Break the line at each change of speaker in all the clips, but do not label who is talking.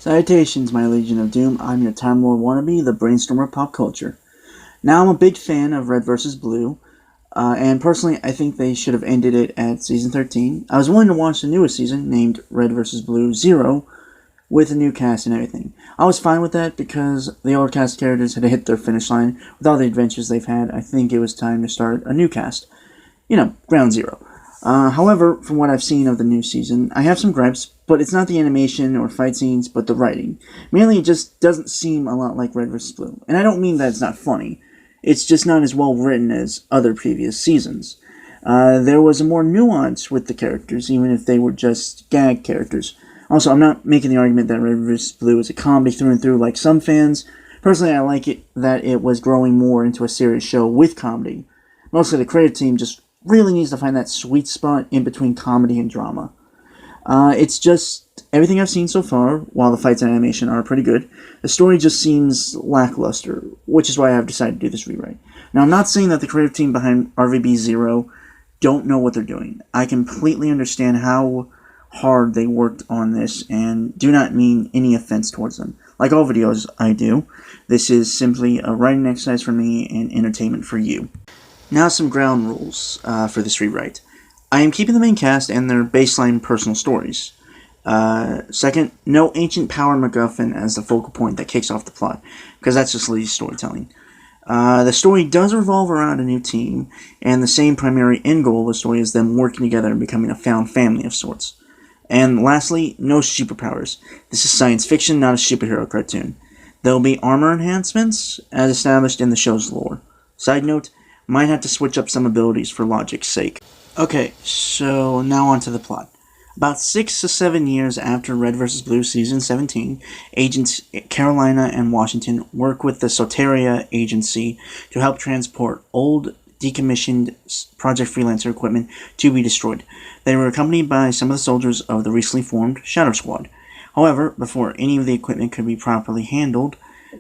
Salutations, my Legion of Doom. I'm your Time Lord wannabe, the Brainstormer of pop culture. Now, I'm a big fan of Red vs. Blue, and personally, I think they should have ended it at Season 13. I was willing to watch the newest season, named Red vs. Blue Zero, with a new cast and everything. I was fine with that because the old cast characters had hit their finish line with all the adventures they've had. I think it was time to start a new cast. Ground zero. However, from what I've seen of the new season, I have some gripes, but it's not the animation or fight scenes, but the writing. Mainly, it just doesn't seem a lot like Red vs. Blue. And I don't mean that it's not funny. It's just not as well written as other previous seasons. There was a more nuance with the characters, even if they were just gag characters. Also, I'm not making the argument that Red vs. Blue is a comedy through and through like some fans. Personally, I like it that it was growing more into a serious show with comedy. Mostly the creative team just really needs to find that sweet spot in between comedy and drama. It's just everything I've seen so far, while the fights and animation are pretty good, the story just seems lackluster, which is why I've decided to do this rewrite. Now, I'm not saying that the creative team behind RVB Zero don't know what they're doing. I completely understand how hard they worked on this and do not mean any offense towards them. Like all videos I do, this is simply a writing exercise for me and entertainment for you. Now some ground rules for this rewrite. I am keeping the main cast and their baseline personal stories. Second, no ancient power MacGuffin as the focal point that kicks off the plot, because that's just lazy storytelling. The story does revolve around a new team, and the same primary end goal of the story is them working together and becoming a found family of sorts. And lastly, no superpowers. This is science fiction, not a superhero cartoon. There will be armor enhancements, as established in the show's lore. Side note, might have to switch up some abilities for logic's sake. Okay, so now on to the plot. About 6 to 7 years after Red vs. Blue Season 17, Agents Carolina and Washington work with the Soteria Agency to help transport old, decommissioned Project Freelancer equipment to be destroyed. They were accompanied by some of the soldiers of the recently formed Shadow Squad. However, before any of the equipment could be properly handled,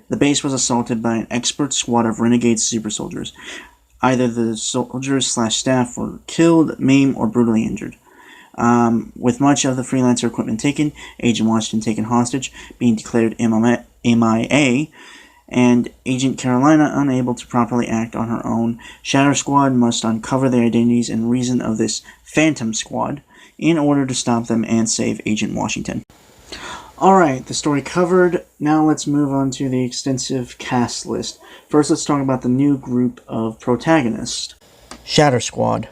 the base was assaulted by an expert squad of renegade super soldiers. Either the soldiers/staff were killed, maimed, or brutally injured. With much of the Freelancer equipment taken, Agent Washington taken hostage, being declared MIA, and Agent Carolina unable to properly act on her own, Shadow Squad must uncover their identities and reason of this Phantom Squad in order to stop them and save Agent Washington. Alright, the story covered. Now let's move on to the extensive cast list. First, let's talk about the new group of protagonists. Shadow Squad.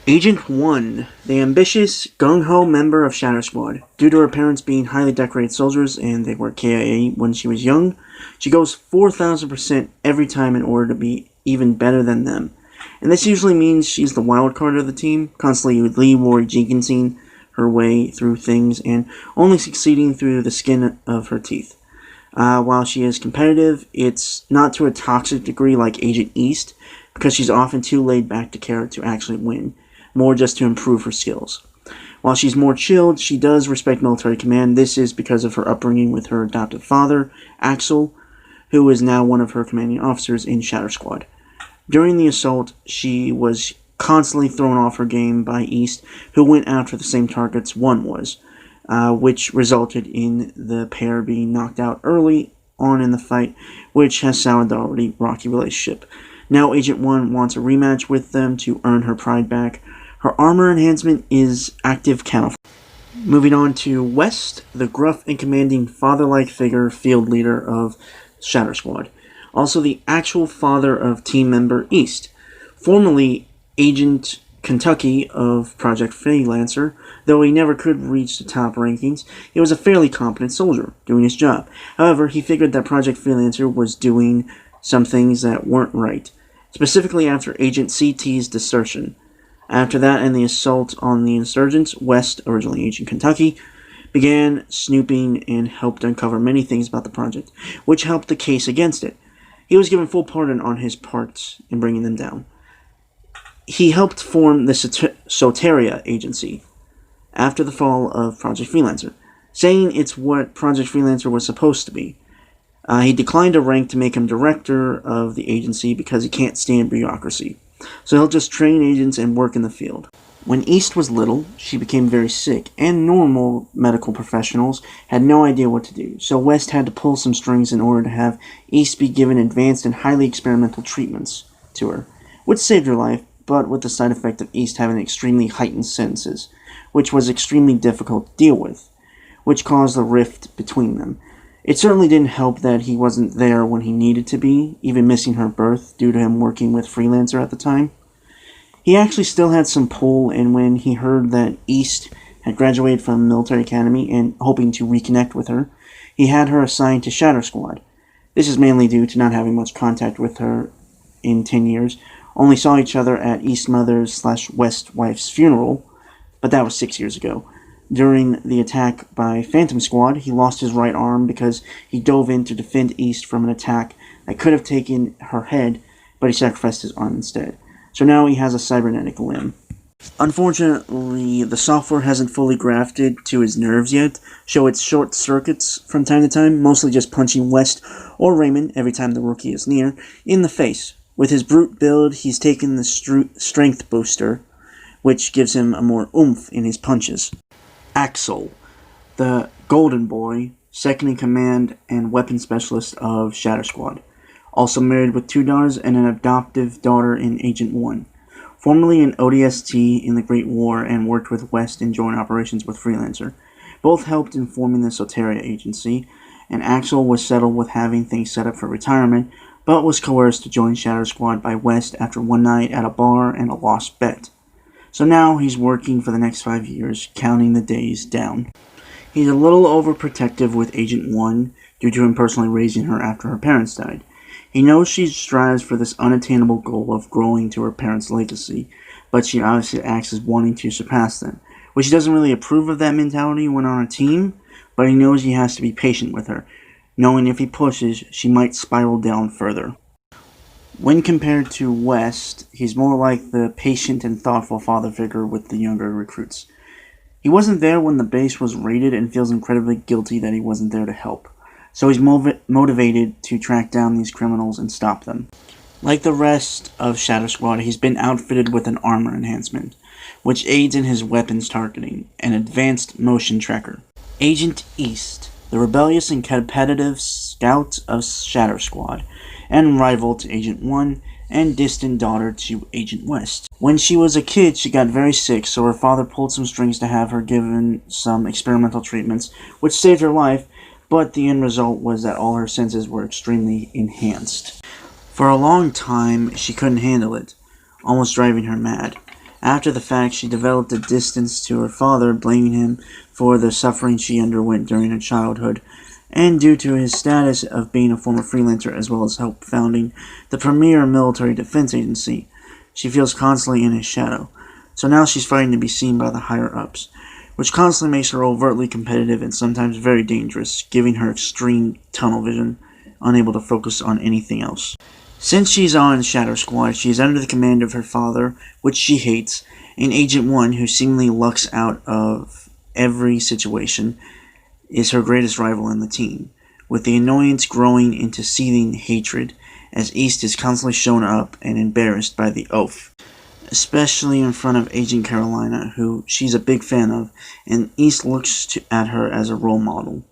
Agent 1, the ambitious, gung-ho member of Shadow Squad. Due to her parents being highly decorated soldiers and they were KIA when she was young, she goes 4,000% every time in order to be even better than them. And this usually means she's the wild card of the team, constantly with Leroy Jenkinsing her way through things and only succeeding through the skin of her teeth. While she is competitive, it's not to a toxic degree like Agent East, because she's often too laid back to care to actually win, more just to improve her skills. While she's more chilled, she does respect military command. This is because of her upbringing with her adoptive father, Axel, who is now one of her commanding officers in Shadow Squad. During the assault, she was constantly thrown off her game by East, who went after the same targets One was, which resulted in the pair being knocked out early on in the fight, which has soured the already rocky relationship. Now Agent 1 wants a rematch with them to earn her pride back. Her armor enhancement is active camouflage. Moving on to West, the gruff and commanding father-like figure field leader of Shadow Squad. Also the actual father of team member East. Formerly Agent Kentucky of Project Freelancer, though he never could reach the top rankings, he was a fairly competent soldier, doing his job. However, he figured that Project Freelancer was doing some things that weren't right, specifically after Agent CT's desertion. After that and the assault on the insurgents, West, originally Agent Kentucky, began snooping and helped uncover many things about the project, which helped the case against it. He was given full pardon on his part in bringing them down. He helped form the Soteria Agency after the fall of Project Freelancer, saying it's what Project Freelancer was supposed to be. He declined a rank to make him director of the agency because he can't stand bureaucracy, so he'll just train agents and work in the field. When East was little, she became very sick, and normal medical professionals had no idea what to do, so West had to pull some strings in order to have East be given advanced and highly experimental treatments to her, which saved her life, but with the side effect of East having extremely heightened senses, which was extremely difficult to deal with, which caused a rift between them. It certainly didn't help that he wasn't there when he needed to be, even missing her birth due to him working with Freelancer at the time. He actually still had some pull, and when he heard that East had graduated from the military academy and hoping to reconnect with her, he had her assigned to Shadow Squad. This is mainly due to not having much contact with her in 10 years, only saw each other at East Mother's/West Wife's funeral, but that was 6 years ago. During the attack by Phantom Squad, he lost his right arm because he dove in to defend East from an attack that could have taken her head, but he sacrificed his arm instead. So now he has a cybernetic limb. Unfortunately, the software hasn't fully grafted to his nerves yet, so it short circuits from time to time, mostly just punching West or Raymond every time the rookie is near, in the face. With his brute build, he's taken the strength booster, which gives him a more oomph in his punches. Axel, the golden boy, second in command and weapon specialist of Shadow Squad. Also married with 2 daughters and an adoptive daughter in Agent 1. Formerly an ODST in the Great War and worked with West in joint operations with Freelancer. Both helped in forming the Soteria agency, and Axel was settled with having things set up for retirement, but was coerced to join Shadow Squad by West after one night at a bar and a lost bet. So now he's working for the next 5 years, counting the days down. He's a little overprotective with Agent 1 due to him personally raising her after her parents died. He knows she strives for this unattainable goal of growing to her parents' legacy, but she obviously acts as wanting to surpass them, which he doesn't really approve of that mentality when on a team, but he knows he has to be patient with her, knowing if he pushes, she might spiral down further. When compared to West, he's more like the patient and thoughtful father figure with the younger recruits. He wasn't there when the base was raided and feels incredibly guilty that he wasn't there to help. So he's motivated to track down these criminals and stop them. Like the rest of Shadow Squad, he's been outfitted with an armor enhancement, which aids in his weapons targeting, an advanced motion tracker. Agent East, the rebellious and competitive scout of Shadow Squad, and rival to Agent 1, and distant daughter to Agent West. When she was a kid, she got very sick, so her father pulled some strings to have her given some experimental treatments, which saved her life, but the end result was that all her senses were extremely enhanced. For a long time, she couldn't handle it, almost driving her mad. After the fact, she developed a distance to her father, blaming him for the suffering she underwent during her childhood, and due to his status of being a former freelancer as well as help founding the premier military defense agency, she feels constantly in his shadow. So now she's fighting to be seen by the higher-ups, which constantly makes her overtly competitive and sometimes very dangerous, giving her extreme tunnel vision, unable to focus on anything else. Since she's on Shadow Squad, she is under the command of her father, which she hates, and Agent 1, who seemingly lucks out of every situation, is her greatest rival in the team, with the annoyance growing into seething hatred, as East is constantly shown up and embarrassed by the oaf, especially in front of Agent Carolina, who she's a big fan of, and East looks at her as a role model.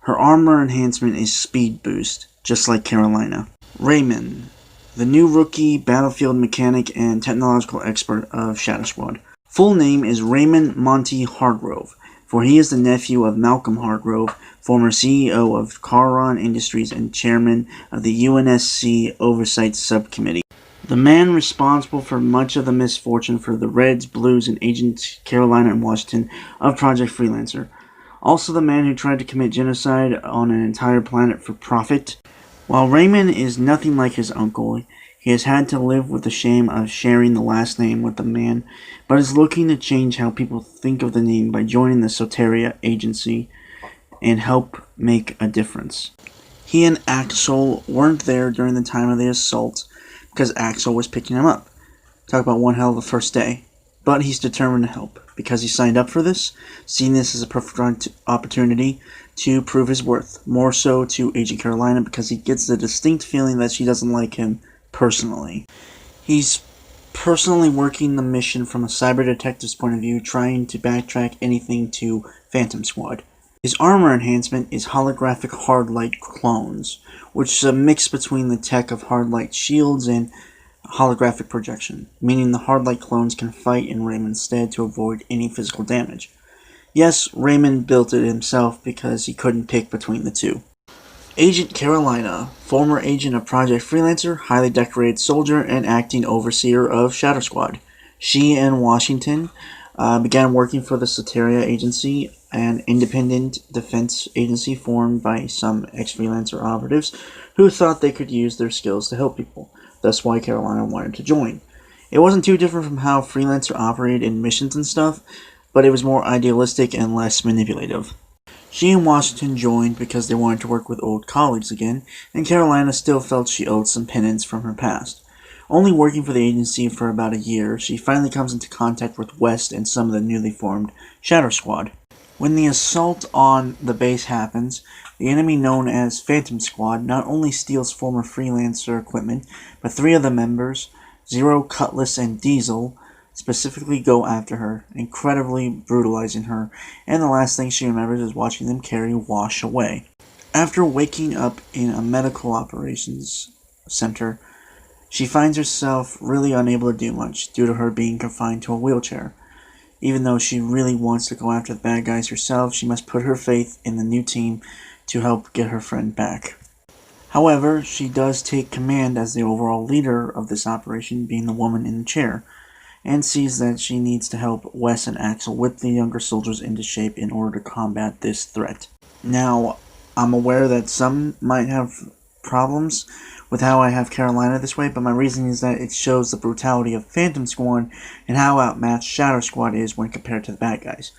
Her armor enhancement is speed boost, just like Carolina. Raymond, the new rookie battlefield mechanic and technological expert of Shadow Squad. Full name is Raymond Monty Hargrove, for he is the nephew of Malcolm Hargrove, former CEO of Caron Industries and chairman of the UNSC Oversight Subcommittee. The man responsible for much of the misfortune for the Reds, Blues, and Agent Carolina and Washington of Project Freelancer. Also the man who tried to commit genocide on an entire planet for profit. While Raymond is nothing like his uncle, he has had to live with the shame of sharing the last name with the man, but is looking to change how people think of the name by joining the Soteria agency and help make a difference. He and Axel weren't there during the time of the assault because Axel was picking him up. Talk about one hell of a first day. But he's determined to help because he signed up for this, seeing this as a perfect opportunity to prove his worth, more so to Agent Carolina because he gets the distinct feeling that she doesn't like him personally. He's personally working the mission from a cyber detective's point of view, trying to backtrack anything to Phantom Squad. His armor enhancement is holographic hard light clones, which is a mix between the tech of hard light shields and holographic projection, meaning the hard light clones can fight in Raymond's stead to avoid any physical damage. Yes, Raymond built it himself because he couldn't pick between the two. Agent Carolina, former agent of Project Freelancer, highly decorated soldier, and acting overseer of Shadow Squad. She and Washington began working for the Soteria Agency, an independent defense agency formed by some ex-freelancer operatives who thought they could use their skills to help people. That's why Carolina wanted to join. It wasn't too different from how Freelancer operated in missions and stuff, but it was more idealistic and less manipulative. She and Washington joined because they wanted to work with old colleagues again, and Carolina still felt she owed some penance from her past. Only working for the agency for about a year, she finally comes into contact with West and some of the newly formed Shadow Squad. When the assault on the base happens, the enemy known as Phantom Squad not only steals former Freelancer equipment, but 3 of the members, Zero, Cutlass, and Diesel, specifically go after her, incredibly brutalizing her, and the last thing she remembers is watching them carry Wash away. After waking up in a medical operations center, she finds herself really unable to do much due to her being confined to a wheelchair. Even though she really wants to go after the bad guys herself, she must put her faith in the new team to help get her friend back. However, she does take command as the overall leader of this operation, being the woman in the chair, and sees that she needs to help Wes and Axel whip the younger soldiers into shape in order to combat this threat. Now, I'm aware that some might have problems with how I have Carolina this way, but my reasoning is that it shows the brutality of Phantom Squad and how outmatched Shadow Squad is when compared to the bad guys.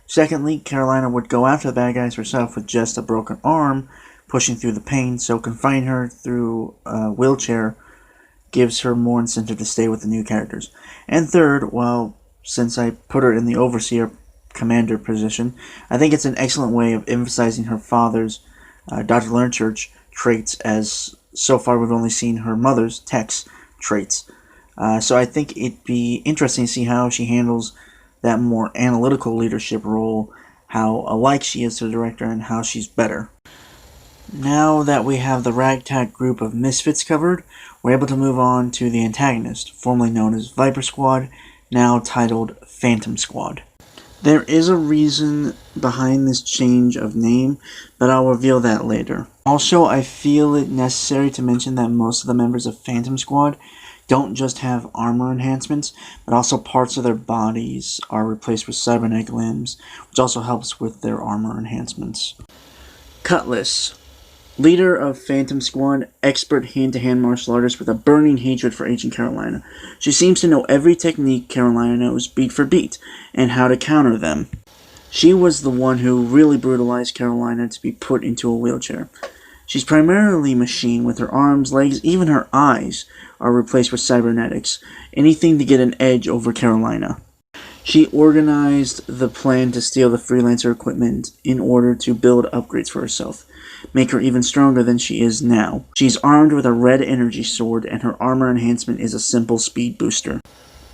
Secondly, Carolina would go after the bad guys herself with just a broken arm, pushing through the pain, so confining her through a wheelchair gives her more incentive to stay with the new characters. And third, well, since I put her in the overseer commander position, I think it's an excellent way of emphasizing her father's, Dr. Learnchurch, traits, as so far we've only seen her mother's, Tex, traits. So I think it'd be interesting to see how she handles that more analytical leadership role, how alike she is to the director, and how she's better. Now that we have the ragtag group of misfits covered, we're able to move on to the antagonist, formerly known as Viper Squad, now titled Phantom Squad. There is a reason behind this change of name, but I'll reveal that later. Also, I feel it necessary to mention that most of the members of Phantom Squad don't just have armor enhancements, but also parts of their bodies are replaced with cybernetic limbs, which also helps with their armor enhancements. Cutlass, leader of Phantom Squad, expert hand-to-hand martial artist with a burning hatred for Agent Carolina. She seems to know every technique Carolina knows, beat for beat, and how to counter them. She was the one who really brutalized Carolina to be put into a wheelchair. She's primarily machine, with her arms, legs, even her eyes are replaced with cybernetics, anything to get an edge over Carolina. She organized the plan to steal the Freelancer equipment in order to build upgrades for herself, make her even stronger than she is now. She's armed with a red energy sword, and her armor enhancement is a simple speed booster.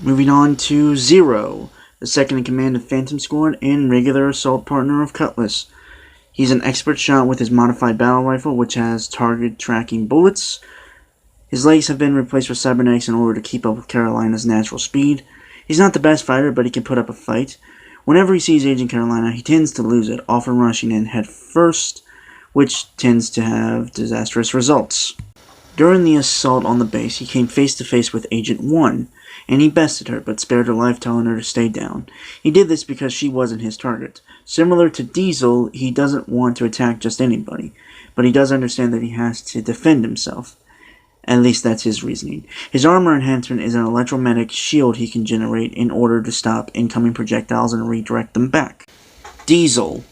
Moving on to Zero, the second in command of Phantom Squad and regular assault partner of Cutlass. He's an expert shot with his modified battle rifle, which has target tracking bullets. His legs have been replaced with cybernetics in order to keep up with Carolina's natural speed. He's not the best fighter, but he can put up a fight. Whenever he sees Agent Carolina, he tends to lose it, often rushing in head first, which tends to have disastrous results. During the assault on the base, he came face to face with Agent 1, and he bested her, but spared her life, telling her to stay down. He did this because she wasn't his target. Similar to Diesel, he doesn't want to attack just anybody, but he does understand that he has to defend himself. At least that's his reasoning. His armor enhancement is an electromagnetic shield he can generate in order to stop incoming projectiles and redirect them back. Diesel,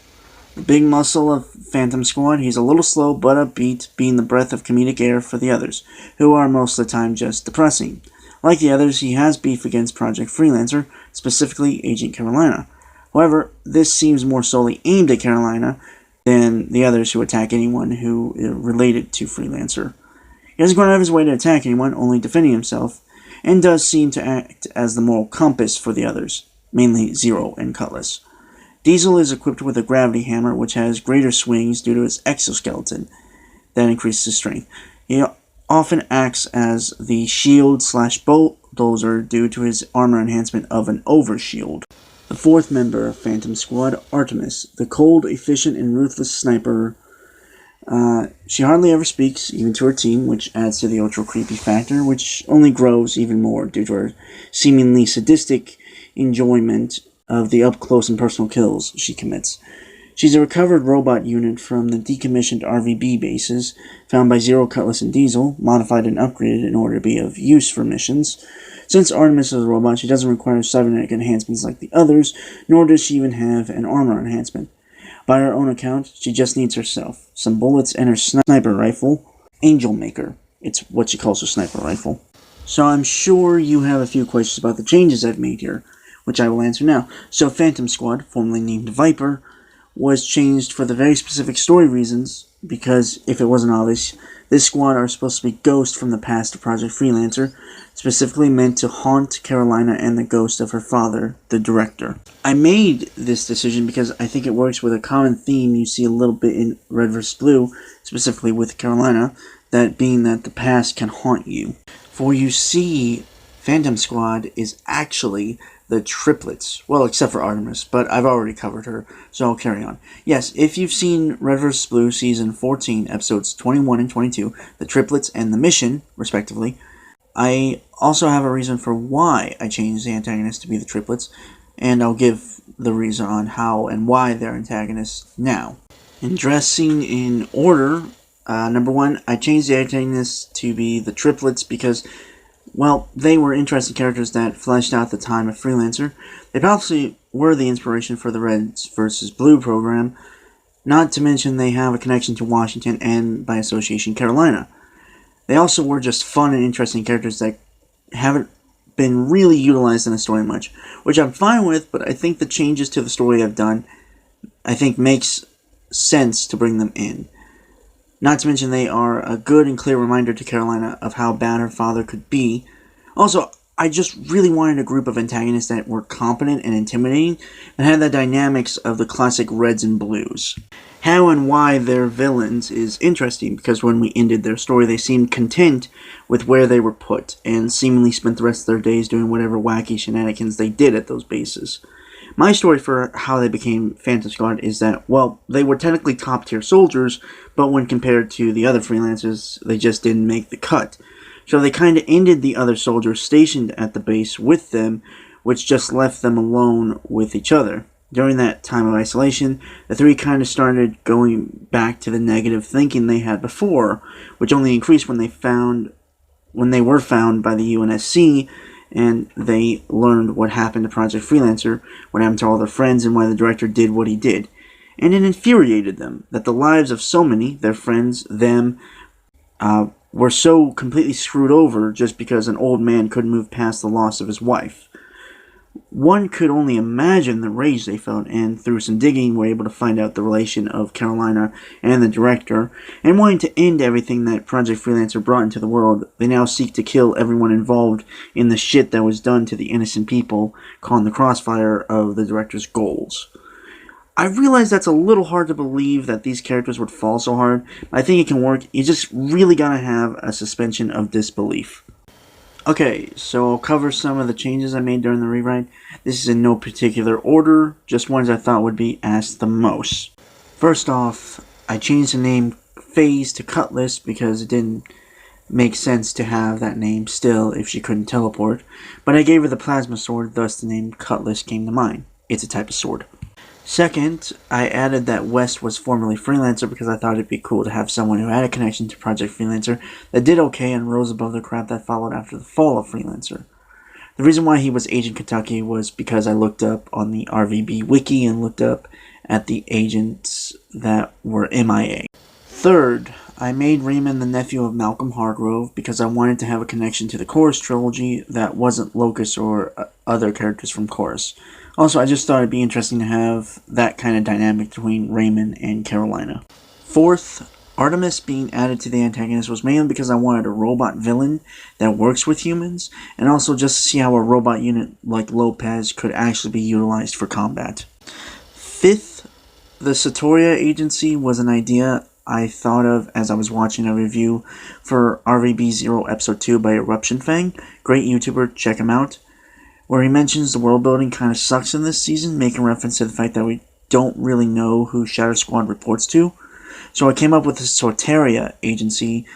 the big muscle of Phantom Squad, he's a little slow but upbeat, being the breath of comedic air for the others, who are most of the time just depressing. Like the others, he has beef against Project Freelancer, specifically Agent Carolina. However, this seems more solely aimed at Carolina than the others who attack anyone who is related to Freelancer. He doesn't go out of his way to attack anyone, only defending himself, and does seem to act as the moral compass for the others, mainly Zero and Cutlass. Diesel is equipped with a gravity hammer, which has greater swings due to his exoskeleton that increases his strength. He often acts as the shield/bulldozer due to his armor enhancement of an overshield. The fourth member of Phantom Squad, Artemis, the cold, efficient, and ruthless sniper. She hardly ever speaks, even to her team, which adds to the ultra creepy factor, which only grows even more due to her seemingly sadistic enjoyment of the up-close and personal kills she commits. She's a recovered robot unit from the decommissioned RVB bases, found by Zero, Cutlass, and Diesel, modified and upgraded in order to be of use for missions. Since Artemis is a robot, she doesn't require cybernetic enhancements like the others, nor does she even have an armor enhancement. By her own account, she just needs herself, some bullets, and her sniper rifle, Angel Maker. It's what she calls her sniper rifle. So I'm sure you have a few questions about the changes I've made here, which I will answer now. So Phantom Squad, formerly named Viper, was changed for the very specific story reasons, because if it wasn't obvious, this squad are supposed to be ghosts from the past of Project Freelancer, specifically meant to haunt Carolina and the ghost of her father, the director. I made this decision because I think it works with a common theme you see a little bit in Red vs. Blue, specifically with Carolina, that being that the past can haunt you. For you see, Phantom Squad is actually the triplets. Well, except for Artemis, but I've already covered her, so I'll carry on. Yes, if you've seen Red vs. Blue Season 14, Episodes 21 and 22, the triplets and the mission, respectively, I also have a reason for why I changed the antagonists to be the triplets, and I'll give the reason on how and why they're antagonists now. In dressing in order, number one, I changed the antagonists to be the triplets because, well, they were interesting characters that fleshed out the time of Freelancer. They probably were the inspiration for the Reds vs. Blue program, not to mention they have a connection to Washington and, by association, Carolina. They also were just fun and interesting characters that haven't been really utilized in the story much, which I'm fine with, but I think the changes to the story I've done, I think makes sense to bring them in. Not to mention they are a good and clear reminder to Carolina of how bad her father could be. Also, I just really wanted a group of antagonists that were competent and intimidating and had the dynamics of the classic Reds and Blues. How and why they're villains is interesting because when we ended their story they seemed content with where they were put and seemingly spent the rest of their days doing whatever wacky shenanigans they did at those bases. My story for how they became Phantom Squad is that, well, they were technically top-tier soldiers, but when compared to the other freelancers, they just didn't make the cut. So they kind of ended the other soldiers stationed at the base with them, which just left them alone with each other. During that time of isolation, the three kind of started going back to the negative thinking they had before, which only increased when they were found by the UNSC, and they learned what happened to Project Freelancer, what happened to all their friends, and why the director did what he did. And it infuriated them that the lives of so many, their friends, them, were so completely screwed over just because an old man couldn't move past the loss of his wife. One could only imagine the rage they felt, and through some digging were able to find out the relation of Carolina and the director, and wanting to end everything that Project Freelancer brought into the world, they now seek to kill everyone involved in the shit that was done to the innocent people caught in the crossfire of the director's goals. I realize that's a little hard to believe that these characters would fall so hard, but I think it can work. You just really gotta have a suspension of disbelief. Okay, so I'll cover some of the changes I made during the rewrite. This is in no particular order, just ones I thought would be asked the most. First off, I changed the name Phase to Cutlass because it didn't make sense to have that name still if she couldn't teleport, but I gave her the plasma sword, thus the name Cutlass came to mind. It's a type of sword. Second, I added that West was formerly Freelancer because I thought it'd be cool to have someone who had a connection to Project Freelancer that did okay and rose above the crap that followed after the fall of Freelancer. The reason why he was Agent Kentucky was because I looked up on the RVB wiki and looked up at the agents that were MIA. Third, I made Raymond the nephew of Malcolm Hargrove because I wanted to have a connection to the Chorus trilogy that wasn't Locust or other characters from Chorus. Also, I just thought it'd be interesting to have that kind of dynamic between Raymond and Carolina. Fourth, Artemis being added to the antagonist was mainly because I wanted a robot villain that works with humans, and also just to see how a robot unit like Lopez could actually be utilized for combat. Fifth, the Satoria Agency was an idea I thought of as I was watching a review for RVB 0 Episode 2 by Eruption Fang. Great YouTuber, check him out. Where he mentions the world building kind of sucks in this season, making reference to the fact that we don't really know who Shadow Squad reports to. So I came up with the Soteria Agency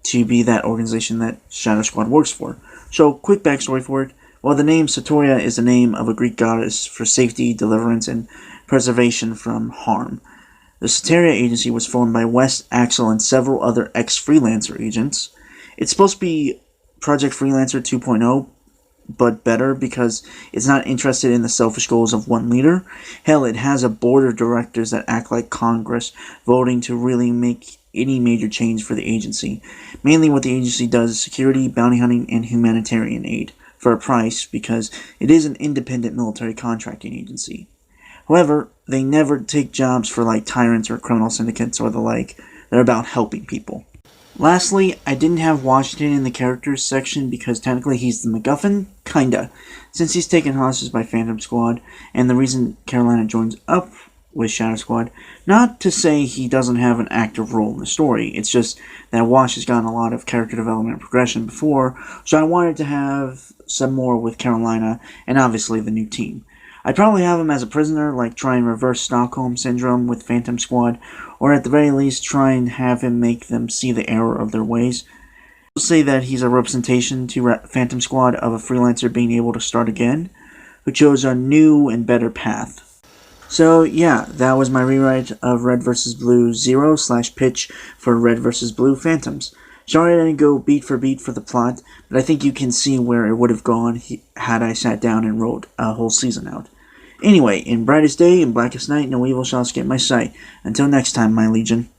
to be that organization that Shadow Squad works for. So, quick backstory for it. While the name Soteria is the name of a Greek goddess for safety, deliverance, and preservation from harm, the Soteria Agency was formed by West, Axel, and several other ex-freelancer agents. It's supposed to be Project Freelancer 2.0, but better because it's not interested in the selfish goals of one leader. Hell, it has a board of directors that act like Congress, voting to really make any major change for the agency. Mainly what the agency does is security, bounty hunting, and humanitarian aid, for a price, because it is an independent military contracting agency. However, they never take jobs for like tyrants or criminal syndicates or the like. They're about helping people. Lastly, I didn't have Washington in the characters section because technically he's the MacGuffin, kinda, since he's taken hostage by Phantom Squad, and the reason Carolina joins up with Shadow Squad. Not to say he doesn't have an active role in the story, it's just that Wash has gotten a lot of character development and progression before, so I wanted to have some more with Carolina, and obviously the new team. I'd probably have him as a prisoner, like try and reverse Stockholm Syndrome with Phantom Squad, or at the very least try and have him make them see the error of their ways. I'll say that he's a representation to Phantom Squad of a freelancer being able to start again, who chose a new and better path. So yeah, that was my rewrite of Red vs. Blue 0/pitch for Red vs. Blue Phantoms. Sorry I didn't go beat for beat for the plot, but I think you can see where it would have gone had I sat down and wrote a whole season out. Anyway, in brightest day and blackest night, no evil shall escape my sight. Until next time, my legion.